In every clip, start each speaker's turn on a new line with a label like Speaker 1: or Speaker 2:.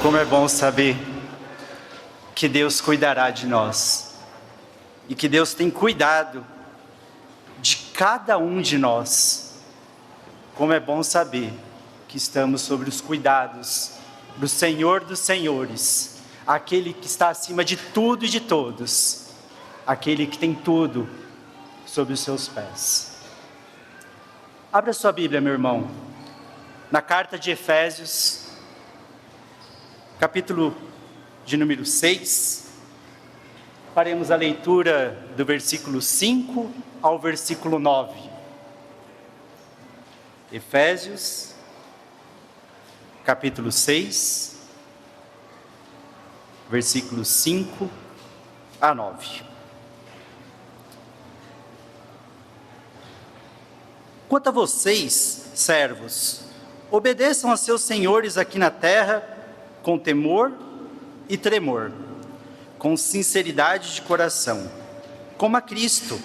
Speaker 1: Como é bom saber que Deus cuidará de nós e que Deus tem cuidado de cada um de nós. Como é bom saber que estamos sobre os cuidados do Senhor dos Senhores, aquele que está acima de tudo e de todos, aquele que tem tudo sob os seus pés. Abra sua Bíblia, meu irmão, na carta de Efésios, capítulo de número 6, faremos a leitura do versículo 5 ao versículo 9. Efésios, capítulo 6, versículos 5 a 9. Quanto a vocês, servos, obedeçam a seus senhores aqui na terra com temor e tremor, com sinceridade de coração, como a Cristo,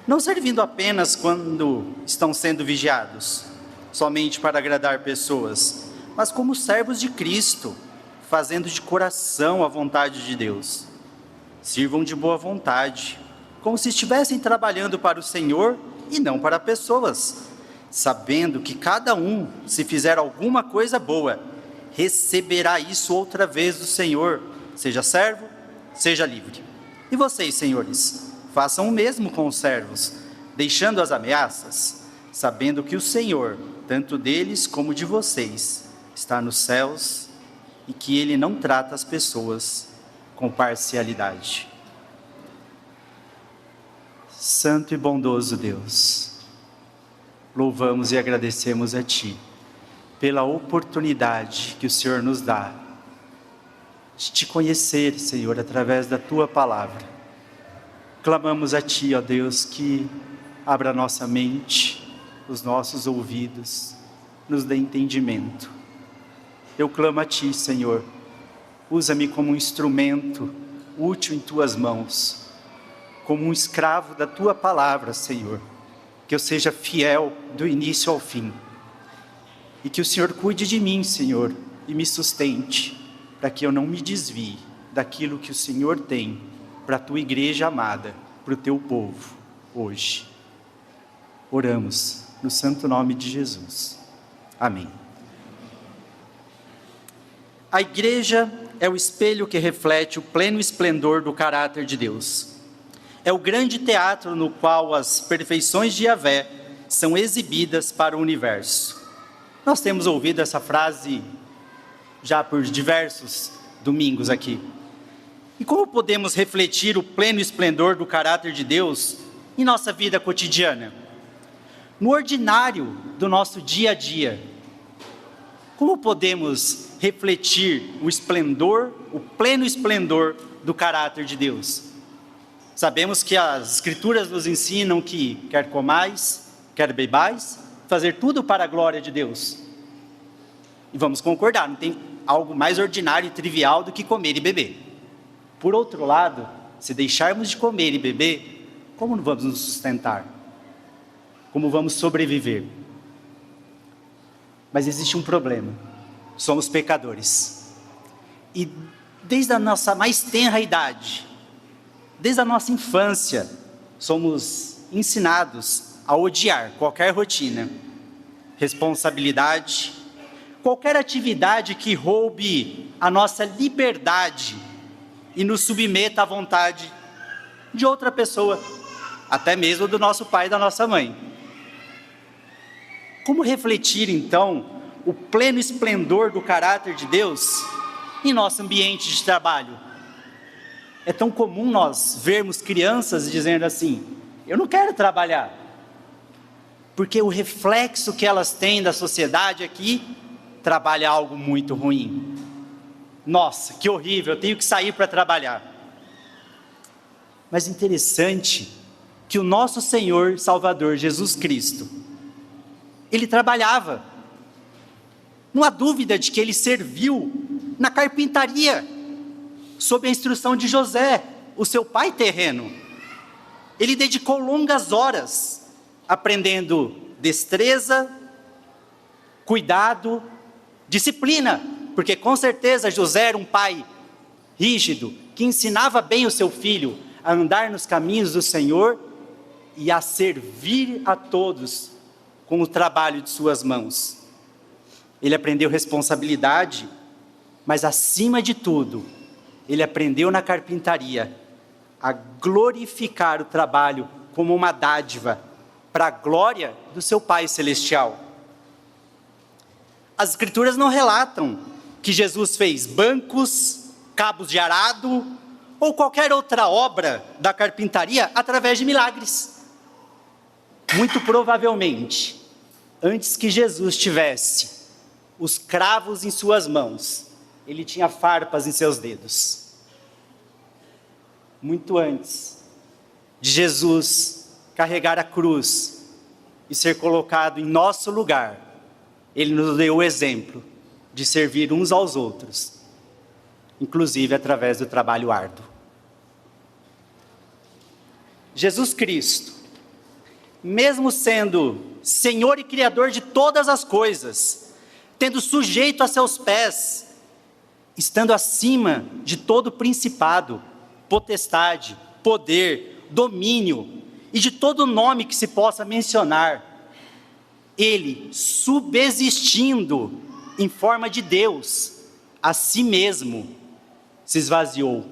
Speaker 1: não servindo apenas quando estão sendo vigiados, somente para agradar pessoas, mas como servos de Cristo, fazendo de coração a vontade de Deus. Sirvam de boa vontade, como se estivessem trabalhando para o Senhor e não para pessoas, sabendo que cada um, se fizer alguma coisa boa, receberá isso outra vez do Senhor, seja servo, seja livre. E vocês, senhores, façam o mesmo com os servos, deixando as ameaças, sabendo que o Senhor, tanto deles como de vocês, está nos céus e que Ele não trata as pessoas com parcialidade. Santo e bondoso Deus, louvamos e agradecemos a Ti pela oportunidade que o Senhor nos dá de Te conhecer, Senhor, através da Tua palavra. Clamamos a Ti, ó Deus, que abra nossa mente, os nossos ouvidos, nos dê entendimento. Eu clamo a Ti, Senhor, usa-me como um instrumento útil em Tuas mãos, como um escravo da Tua palavra, Senhor, que eu seja fiel do início ao fim. E que o Senhor cuide de mim, Senhor, e me sustente, para que eu não me desvie daquilo que o Senhor tem para a Tua igreja amada, para o Teu povo, hoje. Oramos no santo nome de Jesus. Amém. A igreja é o espelho que reflete o pleno esplendor do caráter de Deus. É o grande teatro no qual as perfeições de Yahvé são exibidas para o universo. Nós temos ouvido essa frase já por diversos domingos aqui. E como podemos refletir o pleno esplendor do caráter de Deus em nossa vida cotidiana? No ordinário do nosso dia a dia. Como podemos refletir o esplendor, o pleno esplendor do caráter de Deus? Sabemos que as Escrituras nos ensinam que quer comais, quer bebais, fazer tudo para a glória de Deus. E vamos concordar, não tem algo mais ordinário e trivial do que comer e beber. Por outro lado, se deixarmos de comer e beber, como vamos nos sustentar? Como vamos sobreviver? Mas existe um problema. Somos pecadores. E desde a nossa mais tenra idade, desde a nossa infância, somos ensinados a odiar qualquer rotina, responsabilidade, qualquer atividade que roube a nossa liberdade e nos submeta à vontade de outra pessoa, até mesmo do nosso pai e da nossa mãe. Como refletir, então, o pleno esplendor do caráter de Deus em nosso ambiente de trabalho? É tão comum nós vermos crianças dizendo assim: eu não quero trabalhar, porque o reflexo que elas têm da sociedade aqui, trabalho é algo muito ruim. Nossa, que horrível, eu tenho que sair para trabalhar. Mas interessante que o nosso Senhor e Salvador Jesus Cristo, Ele trabalhava. Não há dúvida de que Ele serviu na carpintaria, sob a instrução de José, o seu pai terreno. Ele dedicou longas horas aprendendo destreza, cuidado, disciplina porque com certeza José era um pai rígido, que ensinava bem o seu filho a andar nos caminhos do Senhor e a servir a todos com o trabalho de suas mãos. Ele aprendeu responsabilidade, mas acima de tudo, ele aprendeu na carpintaria a glorificar o trabalho como uma dádiva para a glória do seu Pai Celestial. As Escrituras não relatam que Jesus fez bancos, cabos de arado ou qualquer outra obra da carpintaria através de milagres. Muito provavelmente, antes que Jesus tivesse os cravos em suas mãos, ele tinha farpas em seus dedos. Muito antes de Jesus carregar a cruz e ser colocado em nosso lugar, ele nos deu o exemplo de servir uns aos outros, inclusive através do trabalho árduo. Jesus Cristo, mesmo sendo Senhor e Criador de todas as coisas, tendo sujeito a seus pés, estando acima de todo principado, potestade, poder, domínio e de todo nome que se possa mencionar, ele, subsistindo em forma de Deus, a si mesmo se esvaziou.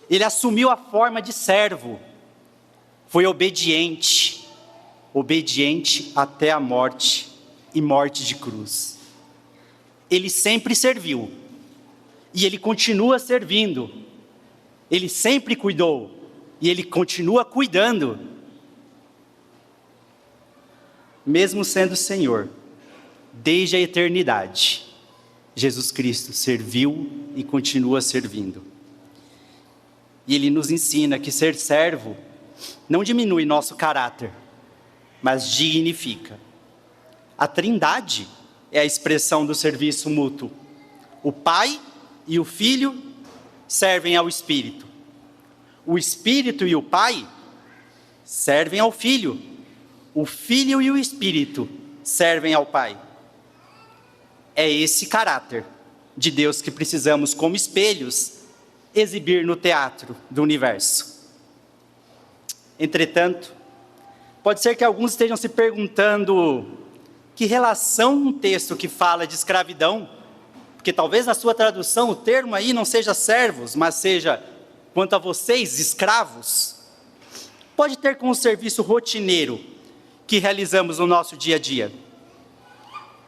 Speaker 1: Ele assumiu a forma de servo, foi obediente até a morte e morte de cruz. Ele sempre serviu e ele continua servindo. Ele sempre cuidou e ele continua cuidando. Mesmo sendo Senhor, desde a eternidade, Jesus Cristo serviu e continua servindo. E ele nos ensina que ser servo não diminui nosso caráter, mas dignifica. A Trindade é a expressão do serviço mútuo. O Pai e o Filho servem ao Espírito. O Espírito e o Pai servem ao Filho. O Filho e o Espírito servem ao Pai. É esse caráter de Deus que precisamos, como espelhos, exibir no teatro do universo. Entretanto, pode ser que alguns estejam se perguntando que relação um texto que fala de escravidão, porque talvez na sua tradução o termo aí não seja servos, mas seja quanto a vocês, escravos, pode ter com o serviço rotineiro que realizamos no nosso dia a dia.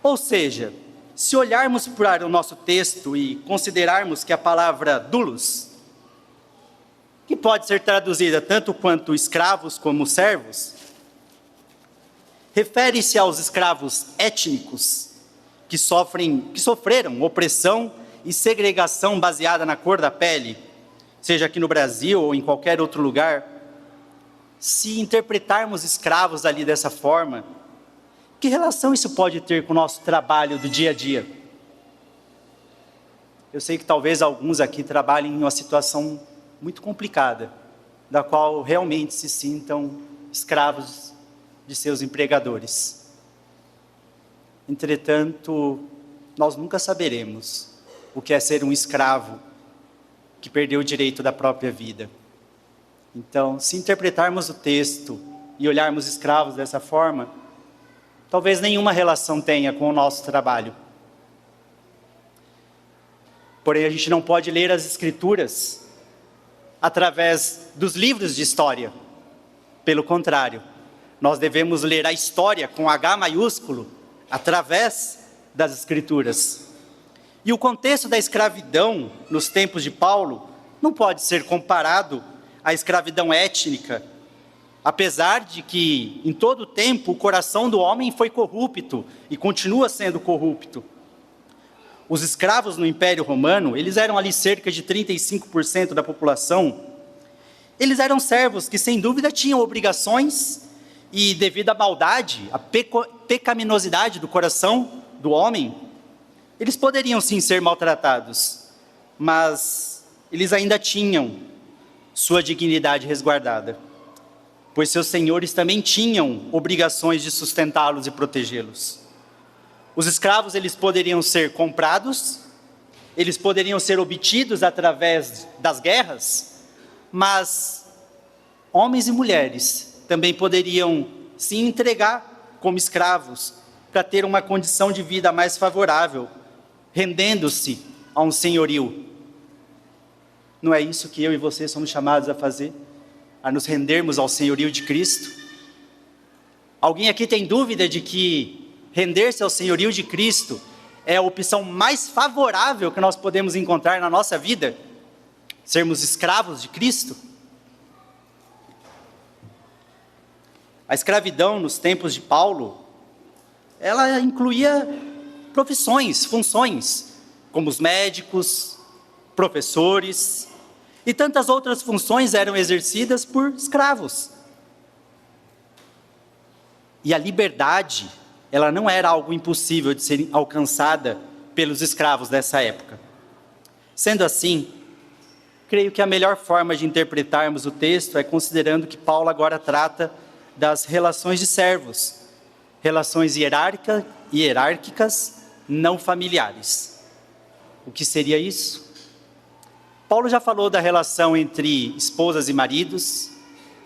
Speaker 1: Ou seja, se olharmos para o nosso texto e considerarmos que a palavra doulos, que pode ser traduzida tanto quanto escravos como servos, refere-se aos escravos étnicos que sofreram opressão e segregação baseada na cor da pele, seja aqui no Brasil ou em qualquer outro lugar. Se interpretarmos escravos ali dessa forma, que relação isso pode ter com o nosso trabalho do dia a dia? Eu sei que talvez alguns aqui trabalhem em uma situação muito complicada, da qual realmente se sintam escravos de seus empregadores. Entretanto, nós nunca saberemos o que é ser um escravo que perdeu o direito da própria vida. Então, se interpretarmos o texto e olharmos escravos dessa forma, talvez nenhuma relação tenha com o nosso trabalho. Porém, a gente não pode ler as Escrituras através dos livros de história. Pelo contrário, nós devemos ler a história com H maiúsculo através das Escrituras. E o contexto da escravidão nos tempos de Paulo não pode ser comparado à escravidão étnica, apesar de que em todo o tempo o coração do homem foi corrupto e continua sendo corrupto. Os escravos no Império Romano, eles eram ali cerca de 35% da população. Eles eram servos que sem dúvida tinham obrigações e devido à maldade, à pecaminosidade do coração do homem, eles poderiam sim ser maltratados, mas eles ainda tinham sua dignidade resguardada, pois seus senhores também tinham obrigações de sustentá-los e protegê-los. Os escravos, eles poderiam ser comprados eles poderiam ser obtidos através das guerras, mas homens e mulheres também poderiam se entregar como escravos para ter uma condição de vida mais favorável, rendendo-se a um senhorio. Não é isso que eu e você somos chamados a fazer? A nos rendermos ao senhorio de Cristo? Alguém aqui tem dúvida de que render-se ao senhorio de Cristo é a opção mais favorável que nós podemos encontrar na nossa vida? Sermos escravos de Cristo? A escravidão nos tempos de Paulo, ela incluía profissões, funções, como os médicos, professores, e tantas outras funções eram exercidas por escravos. E a liberdade, ela não era algo impossível de ser alcançada pelos escravos dessa época. Sendo assim, creio que a melhor forma de interpretarmos o texto é considerando que Paulo agora trata das relações de servos, relações hierárquicas não familiares. O que seria isso? Paulo já falou da relação entre esposas e maridos,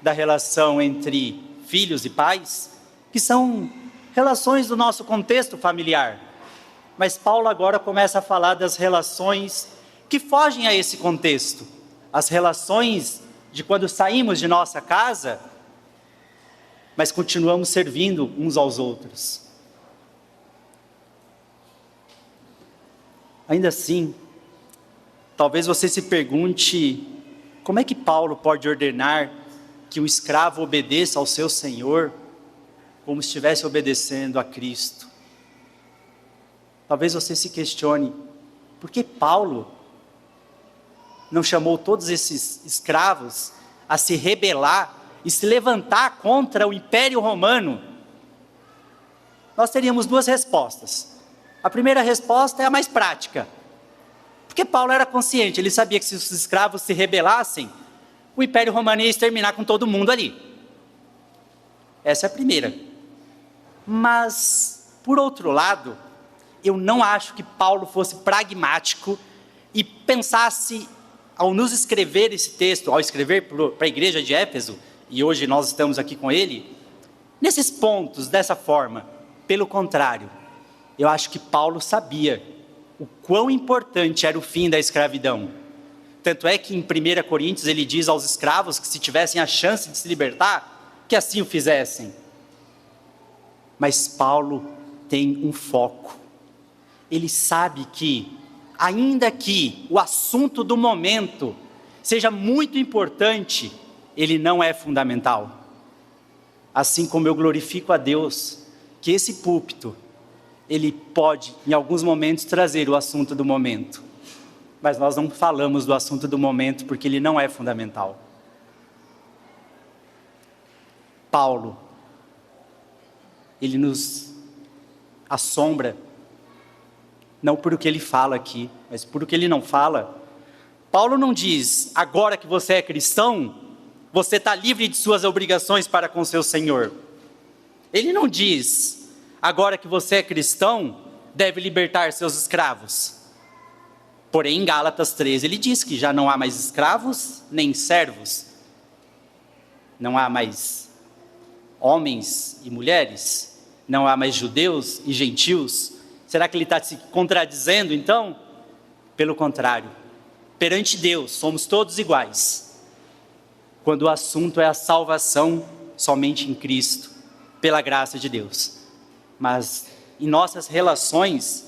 Speaker 1: da relação entre filhos e pais, que são relações do nosso contexto familiar. Mas Paulo agora começa a falar das relações que fogem a esse contexto. As relações de quando saímos de nossa casa, mas continuamos servindo uns aos outros. Ainda assim, talvez você se pergunte, como é que Paulo pode ordenar que um escravo obedeça ao seu senhor como estivesse obedecendo a Cristo? Talvez você se questione, por que Paulo não chamou todos esses escravos a se rebelar e se levantar contra o Império Romano? Nós teríamos duas respostas. A primeira resposta é a mais prática. Porque Paulo era consciente, ele sabia que se os escravos se rebelassem, o Império Romano ia exterminar com todo mundo ali. Essa é a primeira. Mas, por outro lado, eu não acho que Paulo fosse pragmático e pensasse, ao nos escrever esse texto, ao escrever para a igreja de Éfeso, e hoje nós estamos aqui com ele, nesses pontos, dessa forma. Pelo contrário, eu acho que Paulo sabia o quão importante era o fim da escravidão. Tanto é que em 1 Coríntios ele diz aos escravos que se tivessem a chance de se libertar, que assim o fizessem. Mas Paulo tem um foco. Ele sabe que, ainda que o assunto do momento seja muito importante, ele não é fundamental. Assim como eu glorifico a Deus, que esse púlpito, ele pode, em alguns momentos, trazer o assunto do momento. Mas nós não falamos do assunto do momento, porque ele não é fundamental. Paulo, ele nos assombra, não por o que ele fala aqui, mas por o que ele não fala. Paulo não diz, agora que você é cristão, você está livre de suas obrigações para com seu Senhor. Ele não diz, agora que você é cristão, deve libertar seus escravos. Porém, em Gálatas 13, ele diz que já não há mais escravos, nem servos. Não há mais homens e mulheres. Não há mais judeus e gentios. Será que ele está se contradizendo, então? Pelo contrário. Perante Deus, somos todos iguais. Quando o assunto é a salvação somente em Cristo, pela graça de Deus. Mas em nossas relações,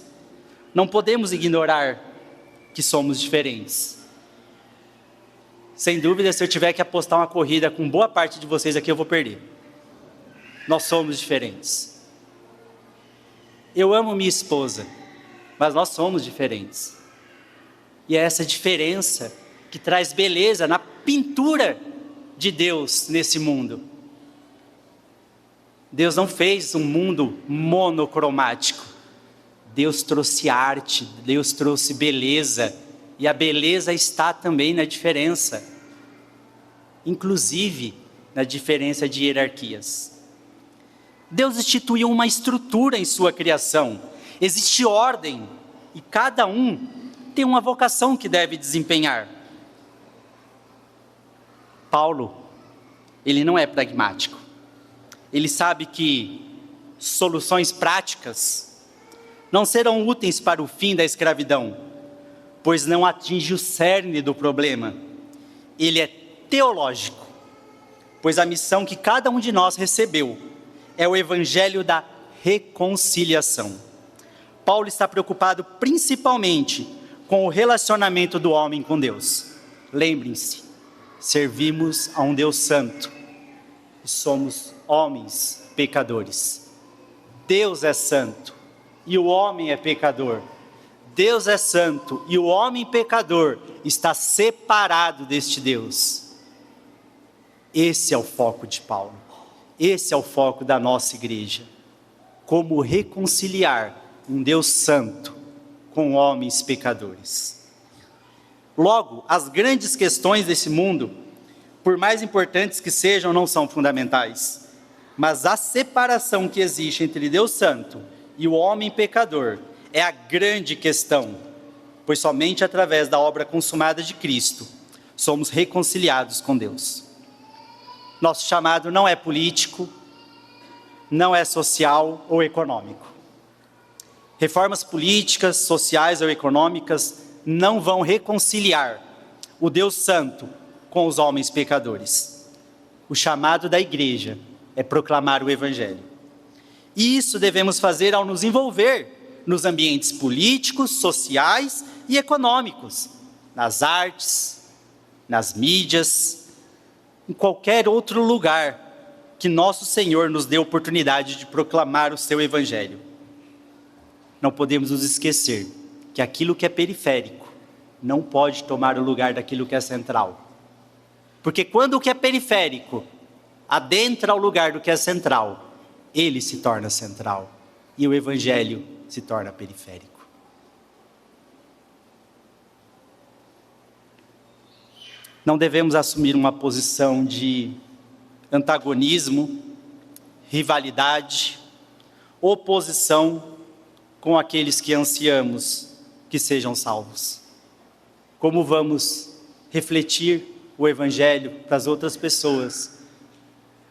Speaker 1: não podemos ignorar que somos diferentes. Sem dúvida, se eu tiver que apostar uma corrida com boa parte de vocês aqui, eu vou perder. Nós somos diferentes. Eu amo minha esposa, mas nós somos diferentes. E é essa diferença que traz beleza na pintura de Deus nesse mundo. Deus não fez um mundo monocromático. Deus trouxe arte, Deus trouxe beleza, e a beleza está também na diferença, inclusive na diferença de hierarquias. Deus instituiu uma estrutura em sua criação, existe ordem, e cada um tem uma vocação que deve desempenhar. Paulo, ele não é pragmático. Ele sabe que soluções práticas não serão úteis para o fim da escravidão, pois não atinge o cerne do problema. Ele é teológico, pois a missão que cada um de nós recebeu é o evangelho da reconciliação. Paulo está preocupado principalmente com o relacionamento do homem com Deus. Lembrem-se, servimos a um Deus santo e somos homens pecadores. Deus é santo e o homem é pecador. Deus é santo e o homem pecador está separado deste Deus. Esse é o foco de Paulo. Esse é o foco da nossa igreja. Como reconciliar um Deus santo com homens pecadores. Logo, as grandes questões desse mundo, por mais importantes que sejam, não são fundamentais. Mas a separação que existe entre Deus santo e o homem pecador é a grande questão, pois somente através da obra consumada de Cristo somos reconciliados com Deus. Nosso chamado não é político, não é social ou econômico. Reformas políticas, sociais ou econômicas não vão reconciliar o Deus santo com os homens pecadores. O chamado da igreja é proclamar o evangelho. E isso devemos fazer ao nos envolver nos ambientes políticos, sociais e econômicos, nas artes, nas mídias, em qualquer outro lugar que nosso Senhor nos dê oportunidade de proclamar o seu evangelho. Não podemos nos esquecer que aquilo que é periférico não pode tomar o lugar daquilo que é central. Porque quando o que é periférico adentra o lugar do que é central, ele se torna central e o evangelho se torna periférico. Não devemos assumir uma posição de antagonismo, rivalidade, oposição com aqueles que ansiamos que sejam salvos. Como vamos refletir o evangelho para as outras pessoas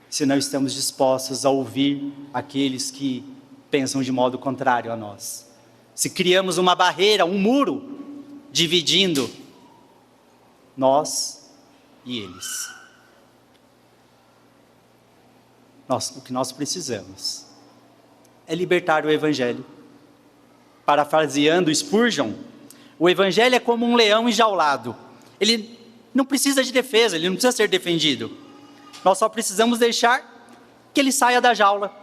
Speaker 1: se não estamos dispostos a ouvir aqueles que pensam de modo contrário a nós? Se criamos uma barreira, um muro, dividindo nós e eles. O que nós precisamos é libertar o evangelho. Parafraseando Spurgeon, o evangelho é como um leão enjaulado. Ele não precisa de defesa, ele não precisa ser defendido. Nós só precisamos deixar que ele saia da jaula.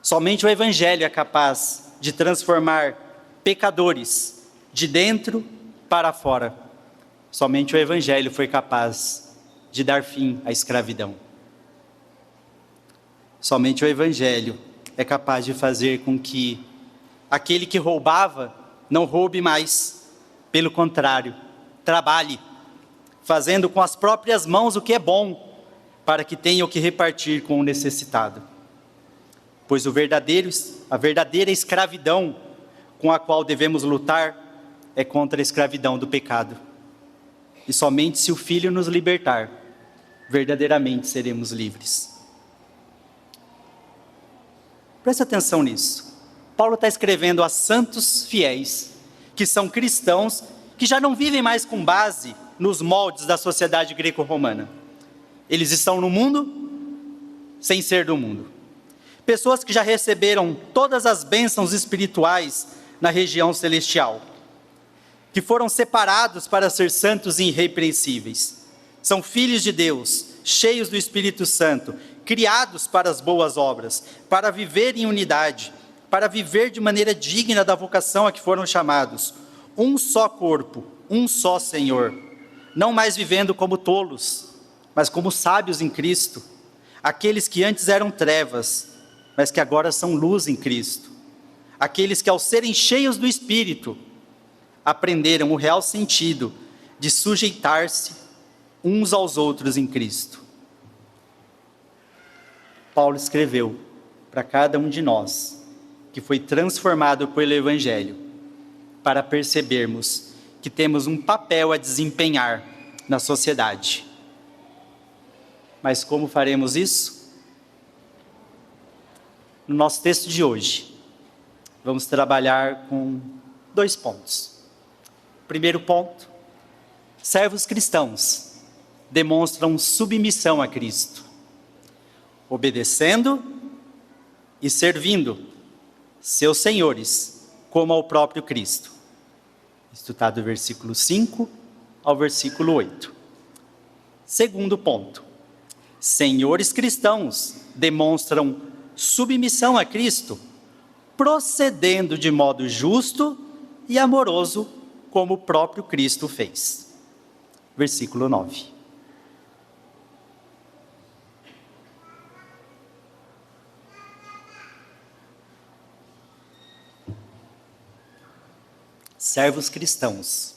Speaker 1: Somente o evangelho é capaz de transformar pecadores de dentro para fora. Somente o evangelho foi capaz de dar fim à escravidão. Somente o evangelho é capaz de fazer com que aquele que roubava não roube mais. Pelo contrário, trabalhe, fazendo com as próprias mãos o que é bom, para que tenha o que repartir com o necessitado. Pois a verdadeira escravidão com a qual devemos lutar é contra a escravidão do pecado. E somente se o Filho nos libertar, verdadeiramente seremos livres. Preste atenção nisso. Paulo está escrevendo a santos fiéis, que são cristãos, que já não vivem mais com base nos moldes da sociedade greco-romana. Eles estão no mundo, sem ser do mundo. Pessoas que já receberam todas as bênçãos espirituais na região celestial, que foram separados para ser santos e irrepreensíveis. São filhos de Deus, cheios do Espírito Santo, criados para as boas obras, para viver em unidade, para viver de maneira digna da vocação a que foram chamados. Um só corpo, um só Senhor. Não mais vivendo como tolos, mas como sábios em Cristo. Aqueles que antes eram trevas, mas que agora são luz em Cristo. Aqueles que, ao serem cheios do Espírito, aprenderam o real sentido de sujeitar-se uns aos outros em Cristo. Paulo escreveu para cada um de nós, que foi transformado pelo Evangelho, para percebermos que temos um papel a desempenhar na sociedade. Mas como faremos isso? No nosso texto de hoje, vamos trabalhar com 2 pontos. Primeiro ponto: servos cristãos demonstram submissão a Cristo, obedecendo e servindo seus senhores, como ao próprio Cristo. Isto está do versículo 5 ao versículo 8. Segundo ponto: senhores cristãos demonstram submissão a Cristo, procedendo de modo justo e amoroso, como o próprio Cristo fez. Versículo 9. Servos cristãos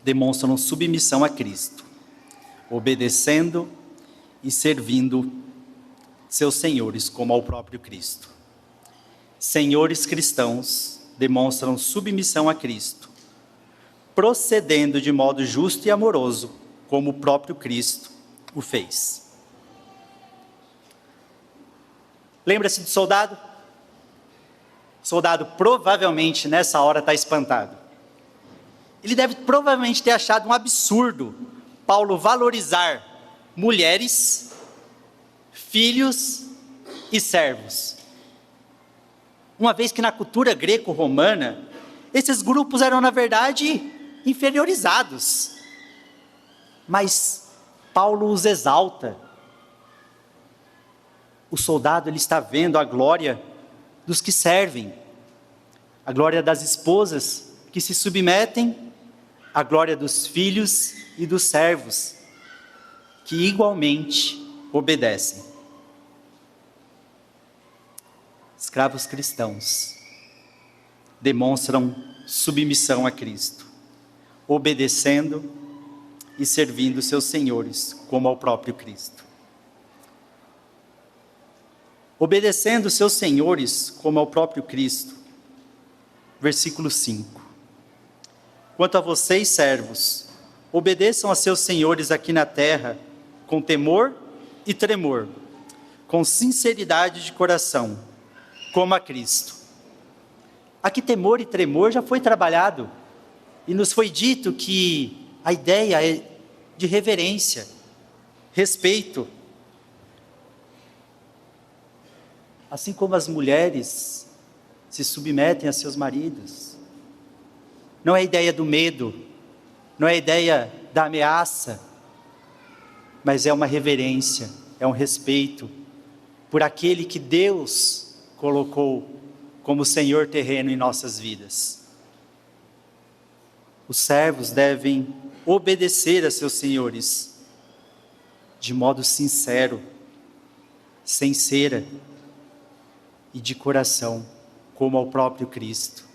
Speaker 1: demonstram submissão a Cristo, obedecendo e servindo seus senhores como ao próprio Cristo. Senhores cristãos demonstram submissão a Cristo, procedendo de modo justo e amoroso, como o próprio Cristo o fez. Lembra-se do soldado? O soldado provavelmente nessa hora está espantado. Ele deve provavelmente ter achado um absurdo Paulo valorizar mulheres, filhos e servos. Uma vez que na cultura greco-romana, esses grupos eram, na verdade, inferiorizados. Mas Paulo os exalta. O soldado, ele está vendo a glória dos que servem, a glória das esposas que se submetem, a glória dos filhos e dos servos, que igualmente obedecem. Escravos cristãos demonstram submissão a Cristo, obedecendo e servindo seus senhores, como ao próprio Cristo. Obedecendo seus senhores, como ao próprio Cristo. Versículo 5. Quanto a vocês, servos, obedeçam a seus senhores aqui na terra, com temor e tremor, com sinceridade de coração, como a Cristo. Aqui temor e tremor já foi trabalhado, e nos foi dito que a ideia é de reverência, respeito. Assim como as mulheres se submetem a seus maridos. Não é a ideia do medo, não é a ideia da ameaça, mas é uma reverência, é um respeito por aquele que Deus colocou como Senhor terreno em nossas vidas. Os servos devem obedecer a seus senhores de modo sincero, sem cera e de coração, como ao próprio Cristo.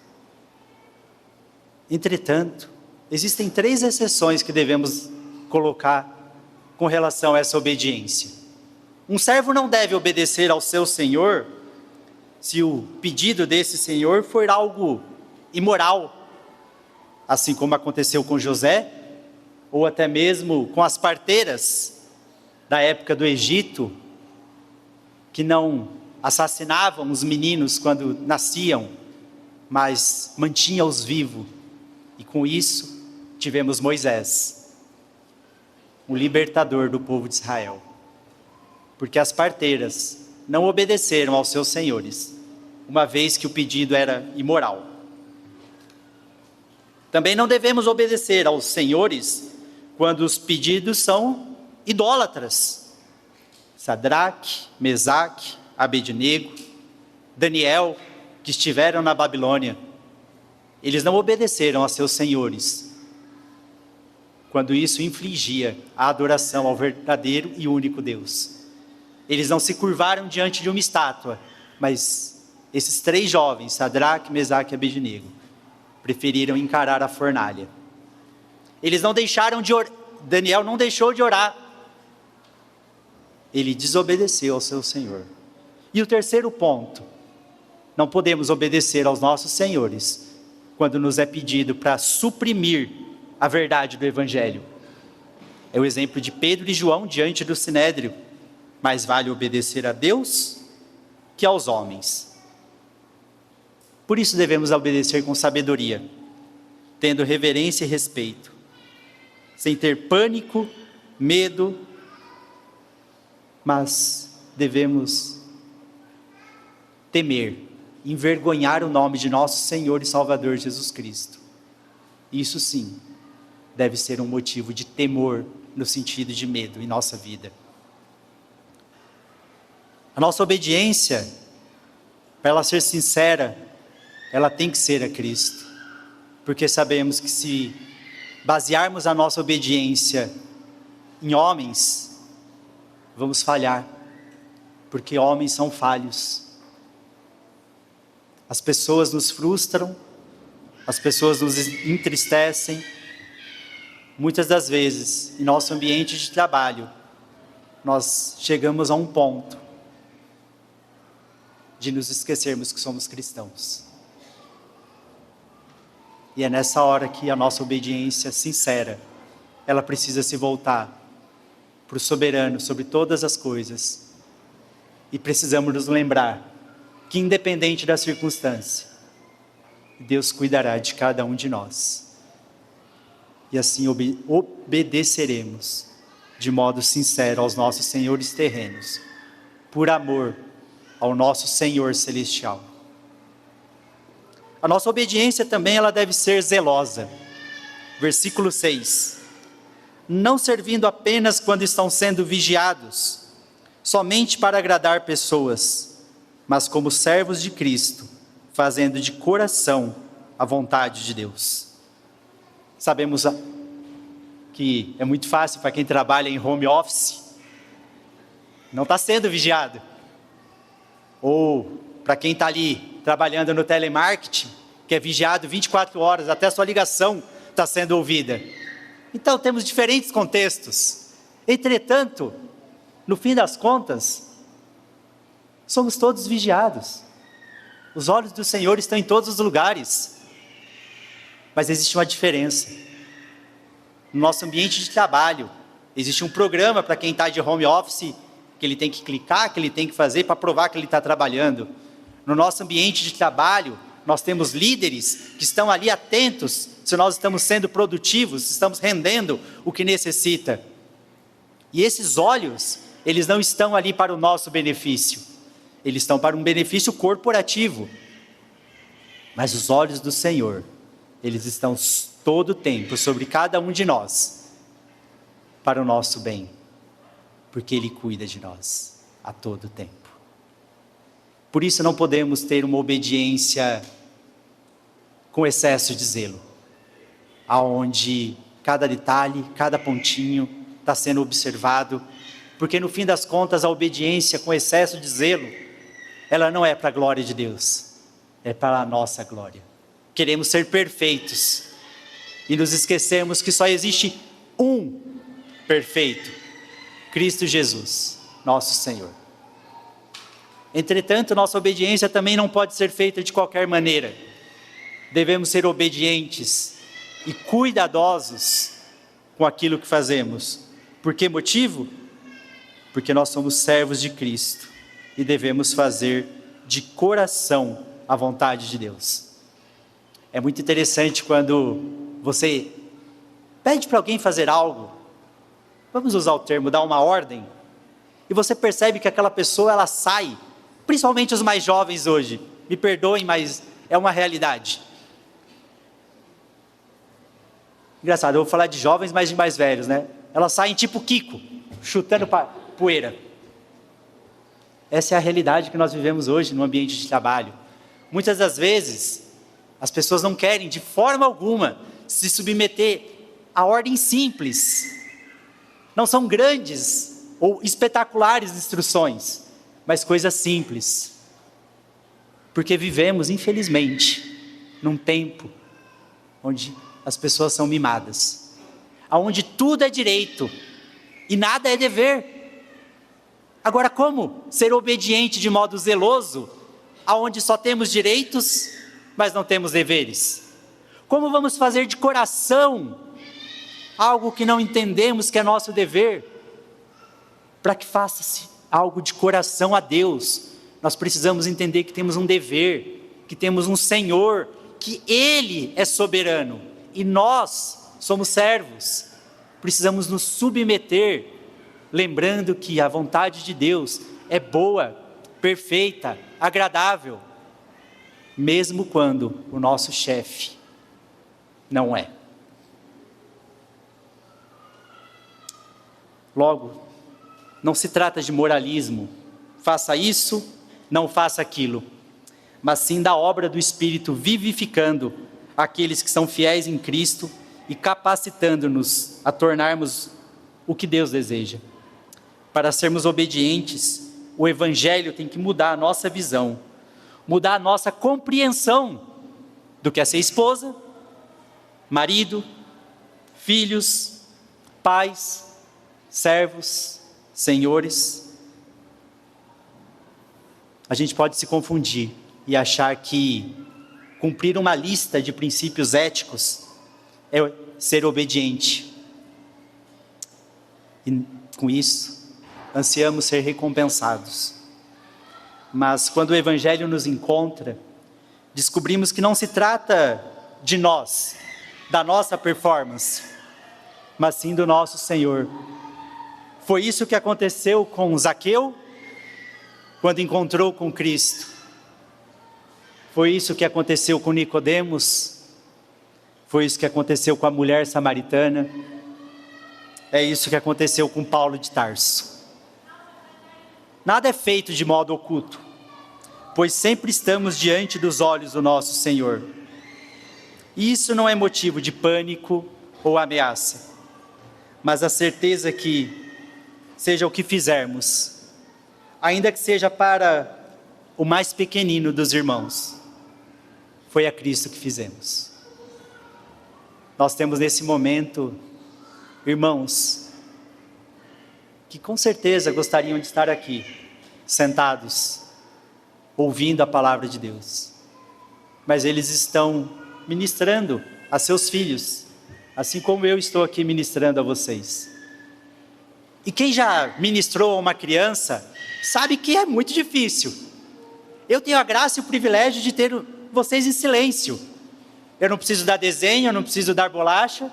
Speaker 1: Entretanto, existem 3 exceções que devemos colocar com relação a essa obediência. Um servo não deve obedecer ao seu senhor se o pedido desse senhor for algo imoral, assim como aconteceu com José, ou até mesmo com as parteiras da época do Egito, que não assassinavam os meninos quando nasciam, mas mantinham-os vivos. E com isso, tivemos Moisés, o libertador do povo de Israel. Porque as parteiras não obedeceram aos seus senhores, uma vez que o pedido era imoral. Também não devemos obedecer aos senhores quando os pedidos são idólatras. Sadraque, Mesaque, Abednego, Daniel, que estiveram na Babilônia, eles não obedeceram a seus senhores, quando isso infligia a adoração ao verdadeiro e único Deus. Eles não se curvaram diante de uma estátua, mas esses 3 jovens, Sadraque, Mesaque e Abednego, preferiram encarar a fornalha. Eles não deixaram de orar. Daniel não deixou de orar. Ele desobedeceu ao seu Senhor. E o terceiro ponto: não podemos obedecer aos nossos senhores quando nos é pedido para suprimir a verdade do Evangelho. É o exemplo de Pedro e João diante do Sinédrio. Mais vale obedecer a Deus que aos homens. Por isso devemos obedecer com sabedoria, tendo reverência e respeito, sem ter pânico, medo, mas devemos temer, envergonhar o nome de nosso Senhor e Salvador Jesus Cristo. Isso sim, deve ser um motivo de temor no sentido de medo em nossa vida. A nossa obediência, para ela ser sincera, ela tem que ser a Cristo, porque sabemos que se basearmos a nossa obediência em homens, vamos falhar, porque homens são falhos. As pessoas nos frustram, as pessoas nos entristecem. Muitas das vezes, em nosso ambiente de trabalho, nós chegamos a um ponto de nos esquecermos que somos cristãos. E é nessa hora que a nossa obediência sincera, ela precisa se voltar para o soberano sobre todas as coisas. E precisamos nos lembrar que, independente da circunstância, Deus cuidará de cada um de nós. E assim obedeceremos de modo sincero aos nossos senhores terrenos, por amor ao nosso Senhor celestial. A nossa obediência também ela deve ser zelosa. Versículo 6. Não servindo apenas quando estão sendo vigiados, somente para agradar pessoas, mas como servos de Cristo, fazendo de coração a vontade de Deus. Sabemos que é muito fácil para quem trabalha em home office, não está sendo vigiado. Ou para quem está ali trabalhando no telemarketing, que é vigiado 24 horas, até a sua ligação está sendo ouvida. Então temos diferentes contextos. Entretanto, no fim das contas, somos todos vigiados. Os olhos do Senhor estão em todos os lugares. Mas existe uma diferença. No nosso ambiente de trabalho, existe um programa para quem está de home office, que ele tem que clicar, que ele tem que fazer para provar que ele está trabalhando. No nosso ambiente de trabalho, nós temos líderes que estão ali atentos se nós estamos sendo produtivos, se estamos rendendo o que necessita. E esses olhos, eles não estão ali para o nosso benefício, eles estão para um benefício corporativo. Mas os olhos do Senhor, eles estão todo o tempo sobre cada um de nós, para o nosso bem, porque Ele cuida de nós a todo tempo. Por isso não podemos ter uma obediência com excesso de zelo, aonde cada detalhe, cada pontinho está sendo observado, porque no fim das contas a obediência com excesso de zelo, ela não é para a glória de Deus, é para a nossa glória. Queremos ser perfeitos e nos esquecemos que só existe um perfeito, Cristo Jesus, nosso Senhor. Entretanto, nossa obediência também não pode ser feita de qualquer maneira. Devemos ser obedientes e cuidadosos com aquilo que fazemos. Por que motivo? Porque nós somos servos de Cristo e devemos fazer de coração a vontade de Deus. É muito interessante quando você pede para alguém fazer algo, vamos usar o termo, dar uma ordem, e você percebe que aquela pessoa ela sai, principalmente os mais jovens hoje, me perdoem, mas é uma realidade. Engraçado, eu vou falar de jovens, mas de mais velhos, né? Elas saem tipo Kiko, chutando poeira. Essa é a realidade que nós vivemos hoje no ambiente de trabalho. Muitas das vezes, as pessoas não querem de forma alguma se submeter a ordens simples. Não são grandes ou espetaculares instruções, mas coisas simples. Porque vivemos, infelizmente, num tempo onde as pessoas são mimadas, onde tudo é direito e nada é dever. Agora, como ser obediente de modo zeloso, aonde só temos direitos, mas não temos deveres? Como vamos fazer de coração algo que não entendemos que é nosso dever? Para que faça-se algo de coração a Deus, nós precisamos entender que temos um dever, que temos um Senhor, que Ele é soberano e nós somos servos. Precisamos nos submeter, lembrando que a vontade de Deus é boa, perfeita, agradável, mesmo quando o nosso chefe não é. Logo, não se trata de moralismo, faça isso, não faça aquilo, mas sim da obra do Espírito vivificando aqueles que são fiéis em Cristo e capacitando-nos a tornarmos o que Deus deseja. Para sermos obedientes, o Evangelho tem que mudar a nossa visão, mudar a nossa compreensão do que é ser esposa, marido, filhos, pais, servos, senhores. A gente pode se confundir e achar que cumprir uma lista de princípios éticos é ser obediente. E com isso, ansiamos ser recompensados. Mas quando o Evangelho nos encontra, descobrimos que não se trata de nós, da nossa performance, mas sim do nosso Senhor. Foi isso que aconteceu com Zaqueu, quando encontrou com Cristo. Foi isso que aconteceu com Nicodemos. Foi isso que aconteceu com a mulher samaritana. É isso que aconteceu com Paulo de Tarso. Nada é feito de modo oculto, pois sempre estamos diante dos olhos do nosso Senhor. E isso não é motivo de pânico ou ameaça, mas a certeza que, seja o que fizermos, ainda que seja para o mais pequenino dos irmãos, foi a Cristo que fizemos. Nós temos nesse momento irmãos que com certeza gostariam de estar aqui, sentados, ouvindo a palavra de Deus, mas eles estão ministrando a seus filhos, assim como eu estou aqui ministrando a vocês. E quem já ministrou a uma criança, sabe que é muito difícil. Eu tenho a graça e o privilégio de ter vocês em silêncio. Eu não preciso dar desenho, eu não preciso dar bolacha,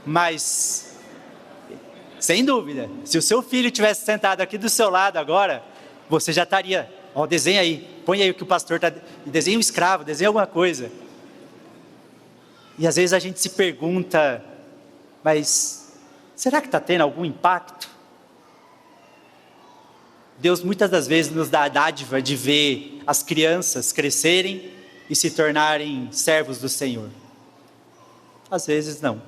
Speaker 1: mas, sem dúvida, se o seu filho tivesse sentado aqui do seu lado agora, você já estaria, ó, desenha aí, põe aí o que o pastor está, desenha um escravo, desenha alguma coisa. E às vezes a gente se pergunta, mas será que está tendo algum impacto? Deus muitas das vezes nos dá a dádiva de ver as crianças crescerem e se tornarem servos do Senhor. Às vezes não.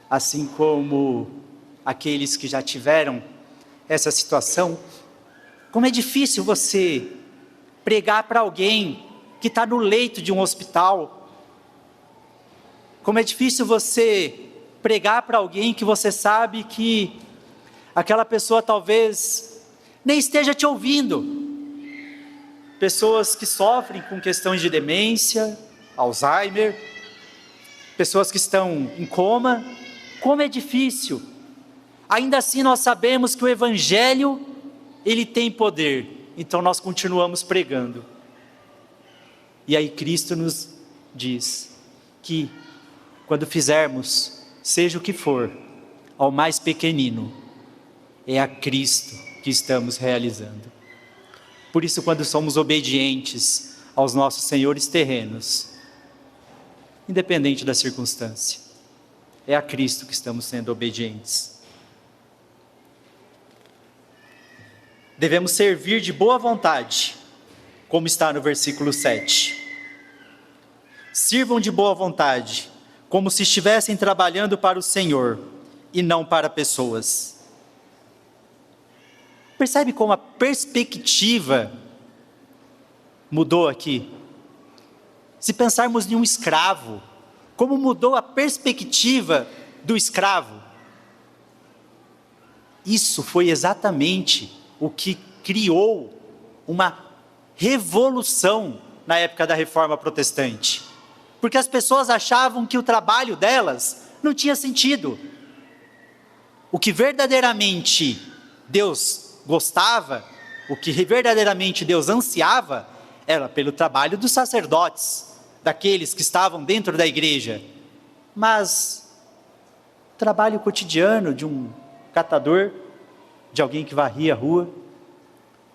Speaker 1: Assim como aqueles que já tiveram essa situação, como é difícil você pregar para alguém que está no leito de um hospital. Como é difícil você pregar para alguém que você sabe que aquela pessoa talvez nem esteja te ouvindo. Pessoas que sofrem com questões de demência, Alzheimer, pessoas que estão em coma. Como é difícil. Ainda assim nós sabemos que o Evangelho, ele tem poder. Então nós continuamos pregando. E aí Cristo nos diz que quando fizermos, seja o que for, ao mais pequenino, é a Cristo que estamos realizando. Por isso, quando somos obedientes aos nossos senhores terrenos, independente da circunstância, é a Cristo que estamos sendo obedientes. Devemos servir de boa vontade, como está no versículo 7. Sirvam de boa vontade, como se estivessem trabalhando para o Senhor e não para pessoas. Percebe como a perspectiva mudou aqui? Se pensarmos em um escravo, como mudou a perspectiva do escravo? Isso foi exatamente o que criou uma revolução na época da Reforma Protestante. porque as pessoas achavam que o trabalho delas não tinha sentido. O que verdadeiramente Deus gostava, o que verdadeiramente Deus ansiava, era pelo trabalho dos sacerdotes, daqueles que estavam dentro da igreja. Mas o trabalho cotidiano de um catador, de alguém que varria a rua,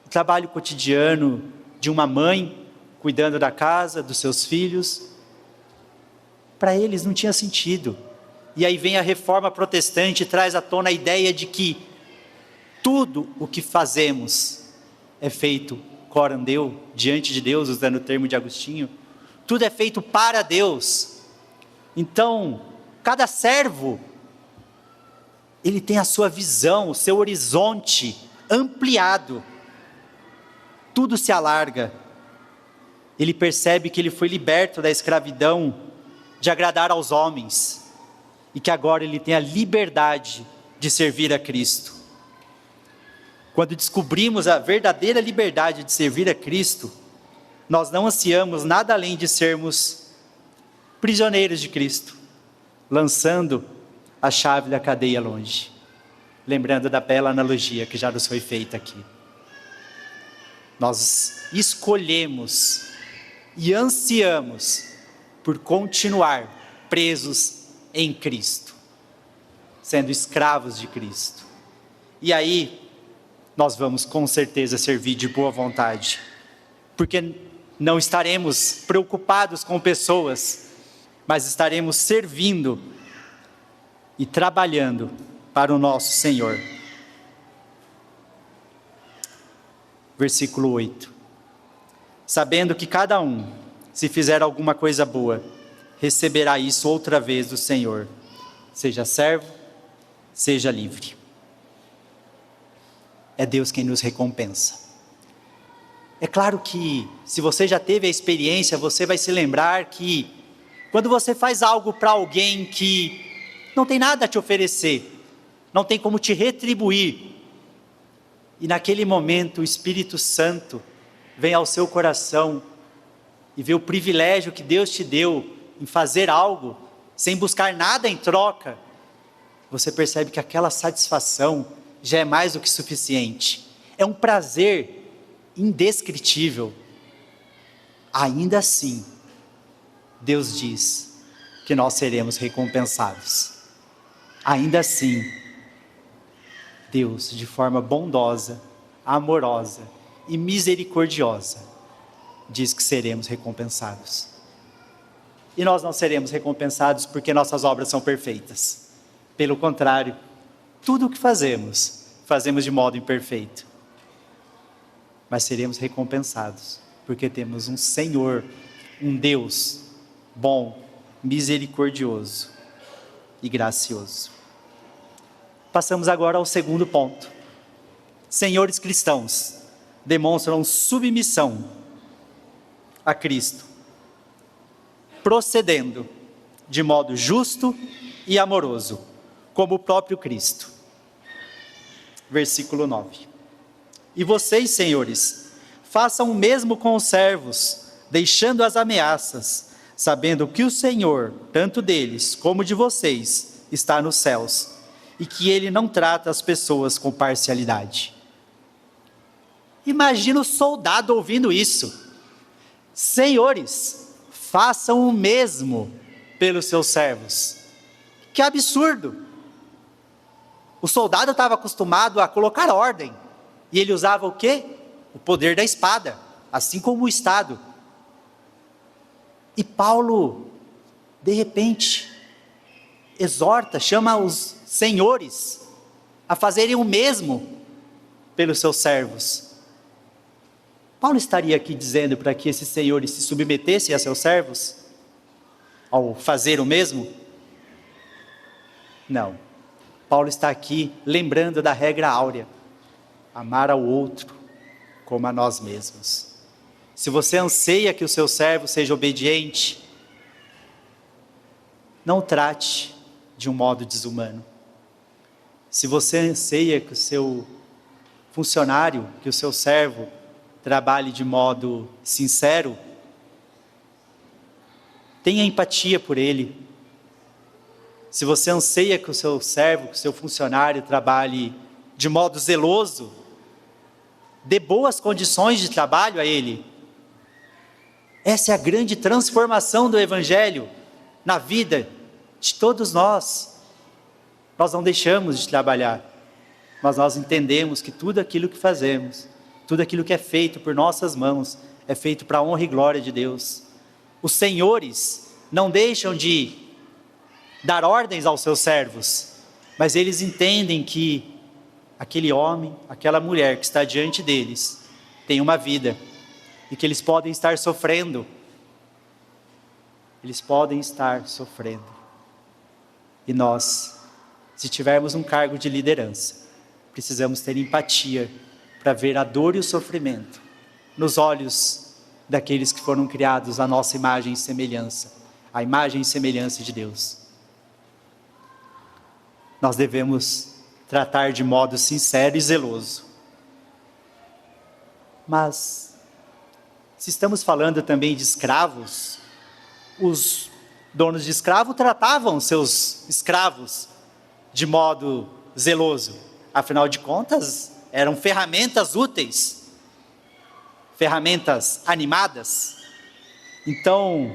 Speaker 1: o trabalho cotidiano de uma mãe cuidando da casa, dos seus filhos, para eles não tinha sentido. E aí vem a reforma protestante e traz à tona a ideia de que tudo o que fazemos é feito coram Deo, diante de Deus, usando o termo de Agostinho. Tudo é feito para Deus. Então, cada servo, ele tem a sua visão, o seu horizonte ampliado. Tudo se alarga. Ele percebe que ele foi liberto da escravidão de agradar aos homens e que agora ele tem a liberdade de servir a Cristo. Quando descobrimos a verdadeira liberdade de servir a Cristo, nós não ansiamos nada além de sermos prisioneiros de Cristo, lançando a chave da cadeia longe. Lembrando da bela analogia que já nos foi feita aqui. Nós escolhemos e ansiamos por continuar presos em Cristo, sendo escravos de Cristo. E aí, nós vamos com certeza servir de boa vontade, porque não estaremos preocupados com pessoas, mas estaremos servindo e trabalhando para o nosso Senhor. Versículo 8. Sabendo que cada um, se fizer alguma coisa boa, receberá isso outra vez do Senhor, seja servo, seja livre. É Deus quem nos recompensa. É claro que, se você já teve a experiência, você vai se lembrar que, quando você faz algo para alguém que não tem nada a te oferecer, não tem como te retribuir, e naquele momento o Espírito Santo vem ao seu coração e vê o privilégio que Deus te deu em fazer algo, sem buscar nada em troca, você percebe que aquela satisfação já é mais do que suficiente. É um prazer indescritível. Ainda assim, Deus diz que nós seremos recompensados. Ainda assim, Deus, de forma bondosa, amorosa e misericordiosa, diz que seremos recompensados. E nós não seremos recompensados porque nossas obras são perfeitas. Pelo contrário, tudo o que fazemos, fazemos de modo imperfeito. Mas seremos recompensados, porque temos um Senhor, um Deus bom, misericordioso e gracioso. Passamos agora ao segundo ponto. Senhores cristãos demonstram submissão a Cristo, procedendo de modo justo e amoroso, como o próprio Cristo. Versículo 9. E vocês, senhores, façam o mesmo com os servos, deixando as ameaças, sabendo que o Senhor, tanto deles como de vocês, está nos céus, e que Ele não trata as pessoas com parcialidade. Imagina o soldado ouvindo isso. Senhores, façam o mesmo pelos seus servos. Que absurdo! O soldado estava acostumado a colocar ordem, e ele usava o quê? O poder da espada, assim como o Estado. E Paulo, de repente, exorta, chama os senhores a fazerem o mesmo pelos seus servos. Paulo estaria aqui dizendo para que esses senhores se submetessem a seus servos, ao fazer o mesmo? Não. Paulo está aqui lembrando da regra áurea: amar ao outro como a nós mesmos. Se você anseia que o seu servo seja obediente, não o trate de um modo desumano. Se você anseia que o seu funcionário, que o seu servo trabalhe de modo sincero, Tenha empatia por ele. Se você anseia que o seu servo, que o seu funcionário trabalhe de modo zeloso, dê boas condições de trabalho a ele. Essa é a grande transformação do Evangelho na vida de todos nós. Nós não deixamos de trabalhar, mas nós entendemos que tudo aquilo que fazemos, tudo aquilo que é feito por nossas mãos, é feito para a honra e glória de Deus. Os senhores não deixam de dar ordens aos seus servos, mas eles entendem que aquele homem, aquela mulher que está diante deles, tem uma vida, e que eles podem estar sofrendo. Eles podem estar sofrendo. E nós, se tivermos um cargo de liderança, precisamos ter empatia para ver a dor e o sofrimento nos olhos daqueles que foram criados à nossa imagem e semelhança, a imagem e semelhança de Deus. Nós devemos tratar de modo sincero e zeloso. Mas, se estamos falando também de escravos, os donos de escravo tratavam seus escravos de modo zeloso. Afinal de contas, eram ferramentas úteis, ferramentas animadas. Então,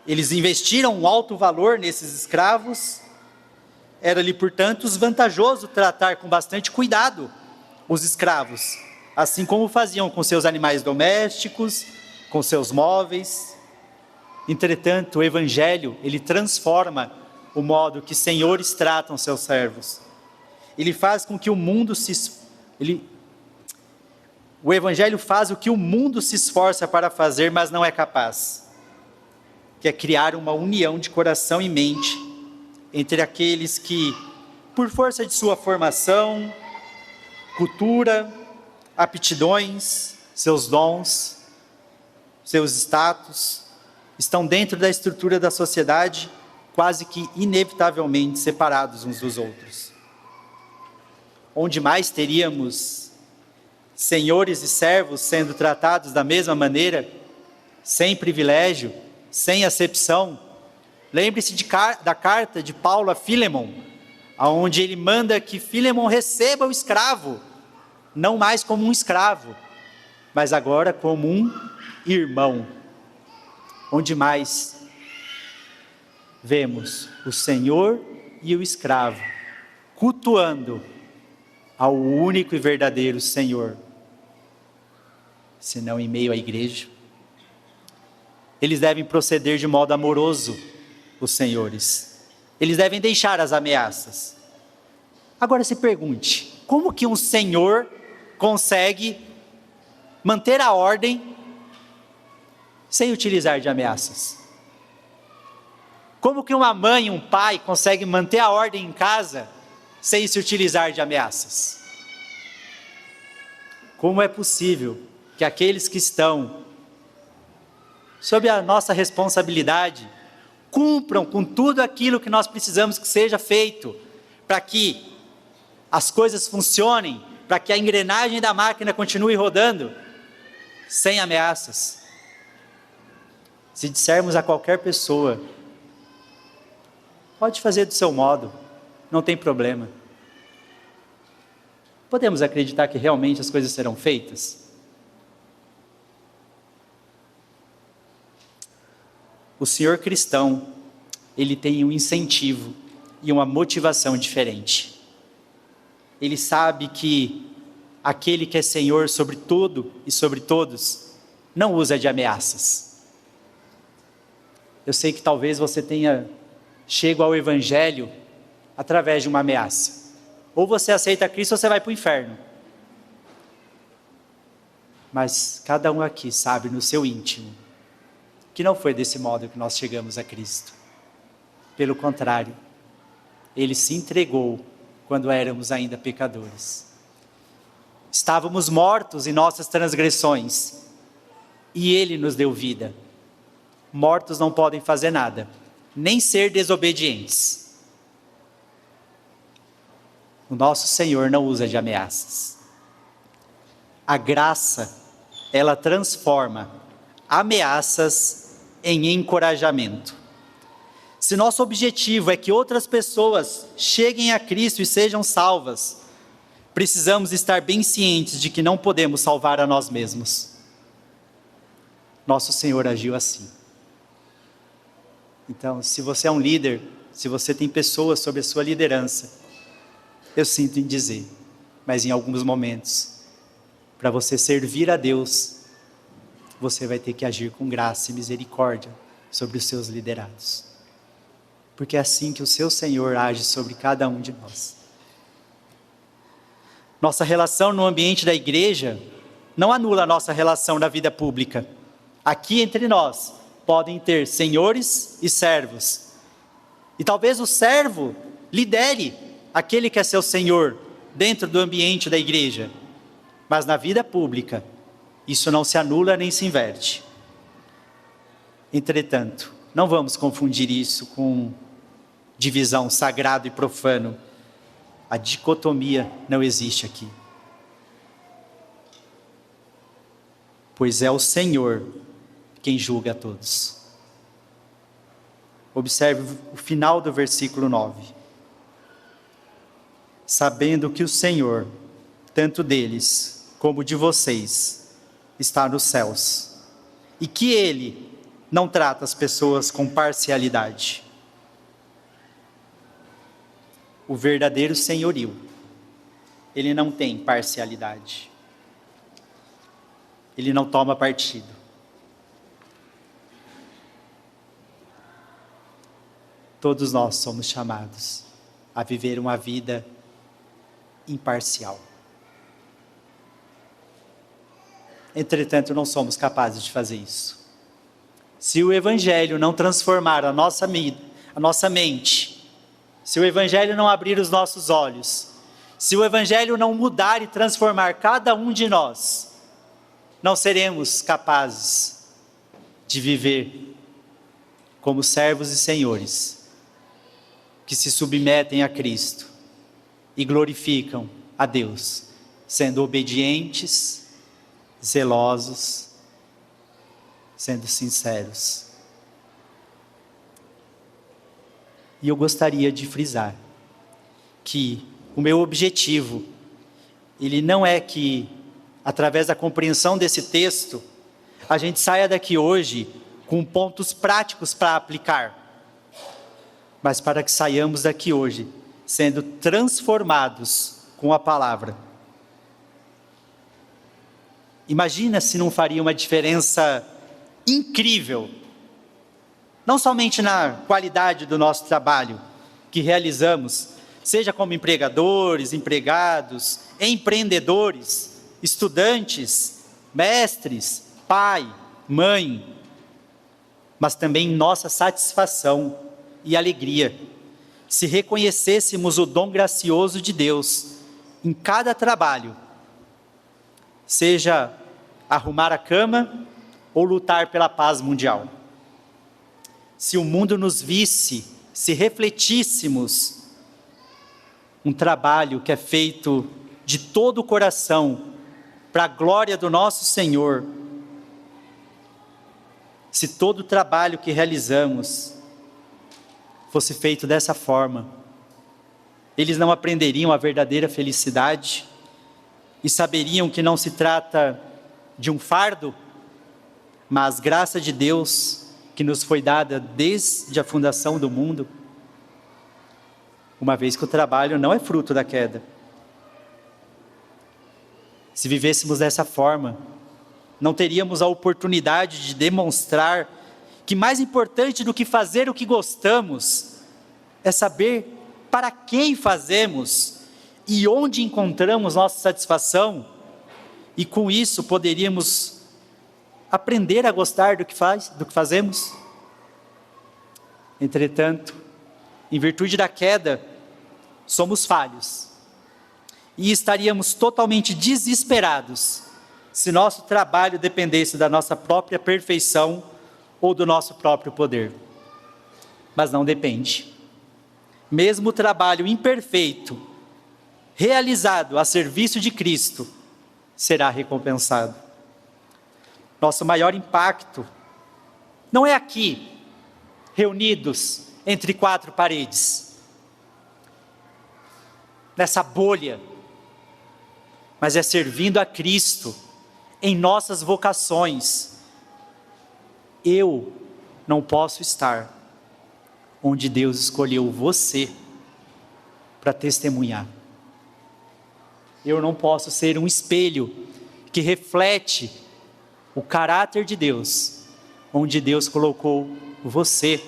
Speaker 1: eles investiram um alto valor nesses escravos. Era-lhe, portanto, vantajoso tratar com bastante cuidado os escravos, assim como faziam com seus animais domésticos, com seus móveis. Entretanto, o Evangelho, ele transforma o modo que senhores tratam seus servos. Ele faz com que o mundo o Evangelho faz o que o mundo se esforça para fazer, mas não é capaz, que é criar uma união de coração e mente entre aqueles que, por força de sua formação, cultura, aptidões, seus dons, seus status, estão dentro da estrutura da sociedade, quase que inevitavelmente separados uns dos outros. Onde mais teríamos senhores e servos sendo tratados da mesma maneira, sem privilégio, sem acepção. Lembre-se da carta de Paulo a Filemon, onde ele manda que Filemon receba o escravo, não mais como um escravo, mas agora como um irmão. Onde mais vemos o senhor e o escravo cultuando ao único e verdadeiro Senhor, senão em meio à igreja. Eles devem proceder de modo amoroso, os senhores. Eles devem deixar as ameaças. Agora se pergunte, como que um senhor consegue manter a ordem sem utilizar de ameaças? Como que uma mãe e um pai conseguem manter a ordem em casa sem se utilizar de ameaças? Como é possível que aqueles que estão sob a nossa responsabilidade cumpram com tudo aquilo que nós precisamos que seja feito para que as coisas funcionem, para que a engrenagem da máquina continue rodando, sem ameaças? Se dissermos a qualquer pessoa, pode fazer do seu modo, não tem problema, podemos acreditar que realmente as coisas serão feitas? O senhor cristão, ele tem um incentivo e uma motivação diferente. Ele sabe que aquele que é Senhor sobre tudo e sobre todos, não usa de ameaças. Eu sei que talvez você tenha chego ao Evangelho através de uma ameaça. Ou você aceita Cristo ou você vai para o inferno. Mas cada um aqui sabe no seu íntimo que não foi desse modo que nós chegamos a Cristo. Pelo contrário, Ele se entregou quando éramos ainda pecadores. Estávamos mortos em nossas transgressões e Ele nos deu vida. Mortos não podem fazer nada, nem ser desobedientes. O nosso Senhor não usa de ameaças. A graça, ela transforma ameaças em encorajamento. Se nosso objetivo é que outras pessoas cheguem a Cristo e sejam salvas, precisamos estar bem cientes de que não podemos salvar a nós mesmos. Nosso Senhor agiu assim. Então, se você é um líder, se você tem pessoas sob a sua liderança, eu sinto em dizer, mas em alguns momentos, para você servir a Deus, você vai ter que agir com graça e misericórdia sobre os seus liderados. Porque é assim que o seu Senhor age sobre cada um de nós. Nossa relação no ambiente da igreja não anula a nossa relação na vida pública. Aqui entre nós podem ter senhores e servos. E talvez o servo lidere aquele que é seu senhor dentro do ambiente da igreja. Mas na vida pública, isso não se anula nem se inverte. Entretanto, não vamos confundir isso com divisão sagrado e profano. A dicotomia não existe aqui. Pois é o Senhor quem julga a todos. Observe o final do versículo 9. Sabendo que o Senhor, tanto deles como de vocês, está nos céus, e que Ele não trata as pessoas com parcialidade. O verdadeiro senhorio, Ele não tem parcialidade. Ele não toma partido. Todos nós somos chamados a viver uma vida imparcial. Entretanto, não somos capazes de fazer isso. Se o Evangelho não transformar a nossa mente, se o Evangelho não abrir os nossos olhos, se o Evangelho não mudar e transformar cada um de nós, não seremos capazes de viver como servos e senhores que se submetem a Cristo e glorificam a Deus, sendo obedientes, zelosos, sendo sinceros. E eu gostaria de frisar que o meu objetivo, ele não é que, através da compreensão desse texto, a gente saia daqui hoje com pontos práticos para aplicar, mas para que saiamos daqui hoje sendo transformados com a palavra. Imagina se não faria uma diferença incrível, não somente na qualidade do nosso trabalho que realizamos, seja como empregadores, empregados, empreendedores, estudantes, mestres, pai, mãe, mas também nossa satisfação e alegria, se reconhecêssemos o dom gracioso de Deus em cada trabalho, seja arrumar a cama ou lutar pela paz mundial. Se o mundo nos visse, se refletíssemos um trabalho que é feito de todo o coração para a glória do nosso Senhor, se todo o trabalho que realizamos fosse feito dessa forma, eles não aprenderiam a verdadeira felicidade e saberiam que não se trata de um fardo, mas graça de Deus que nos foi dada desde a fundação do mundo, uma vez que o trabalho não é fruto da queda. Se vivêssemos dessa forma, não teríamos a oportunidade de demonstrar que mais importante do que fazer o que gostamos é saber para quem fazemos e onde encontramos nossa satisfação, e com isso poderíamos aprender a gostar do que fazemos. Entretanto, em virtude da queda, somos falhos e estaríamos totalmente desesperados se nosso trabalho dependesse da nossa própria perfeição ou do nosso próprio poder. Mas não depende. Mesmo o trabalho imperfeito, realizado a serviço de Cristo, será recompensado. Nosso maior impacto não é aqui, reunidos entre quatro paredes, nessa bolha, mas é servindo a Cristo em nossas vocações. Eu não posso estar onde Deus escolheu você para testemunhar. Eu não posso ser um espelho que reflete o caráter de Deus, onde Deus colocou você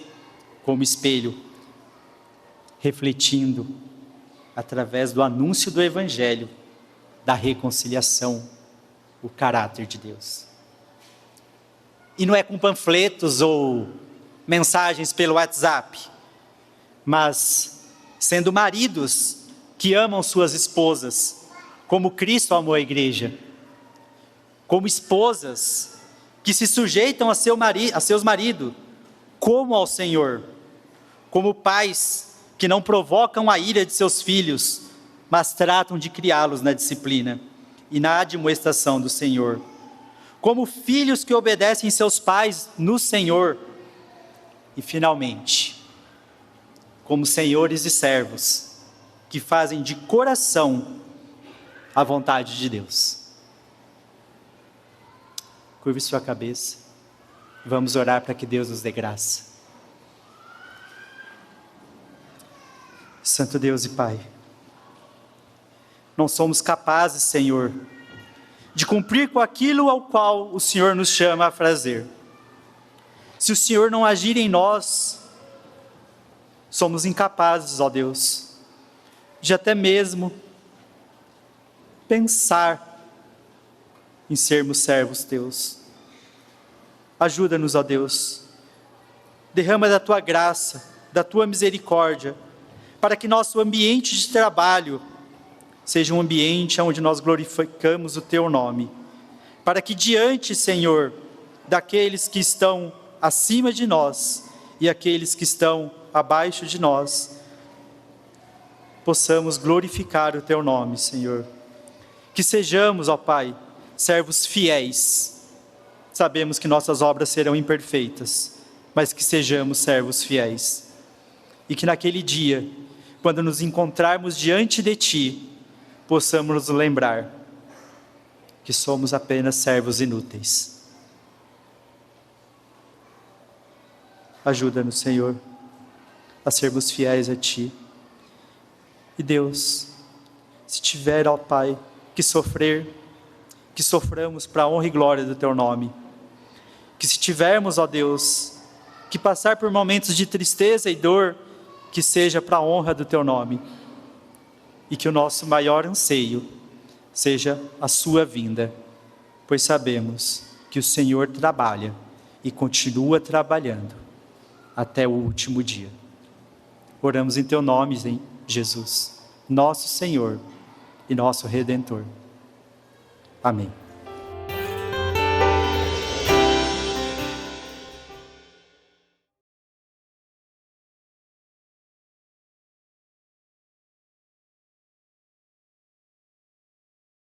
Speaker 1: como espelho, refletindo através do anúncio do Evangelho, da reconciliação, o caráter de Deus. E não é com panfletos ou mensagens pelo WhatsApp, mas sendo maridos que amam suas esposas, como Cristo amou a igreja, como esposas que se sujeitam a seus maridos, como ao Senhor, como pais que não provocam a ira de seus filhos, mas tratam de criá-los na disciplina e na admoestação do Senhor, como filhos que obedecem seus pais no Senhor, e finalmente, como senhores e servos que fazem de coração a vontade de Deus. Curve sua cabeça, vamos orar para que Deus nos dê graça. Santo Deus e Pai, não somos capazes, Senhor, de cumprir com aquilo ao qual o Senhor nos chama a fazer. Se o Senhor não agir em nós, somos incapazes, ó Deus, de até mesmo pensar em sermos servos teus. Ajuda-nos, ó Deus, derrama da tua graça, da tua misericórdia, para que nosso ambiente de trabalho seja um ambiente onde nós glorificamos o teu nome, para que diante, Senhor, daqueles que estão acima de nós e aqueles que estão abaixo de nós, possamos glorificar o teu nome, Senhor. Que sejamos, ó Pai, servos fiéis. Sabemos que nossas obras serão imperfeitas, mas que sejamos servos fiéis. E que naquele dia, quando nos encontrarmos diante de Ti, possamos nos lembrar que somos apenas servos inúteis. Ajuda-nos, Senhor, a sermos fiéis a Ti. E Deus, se tiver, ó Pai, que soframos para a honra e glória do Teu nome. Que se tivermos, ó Deus, que passar por momentos de tristeza e dor, que seja para a honra do Teu nome. E que o nosso maior anseio seja a Sua vinda, pois sabemos que o Senhor trabalha e continua trabalhando até o último dia. Oramos em Teu nome, em Jesus, nosso Senhor e nosso Redentor. Amém.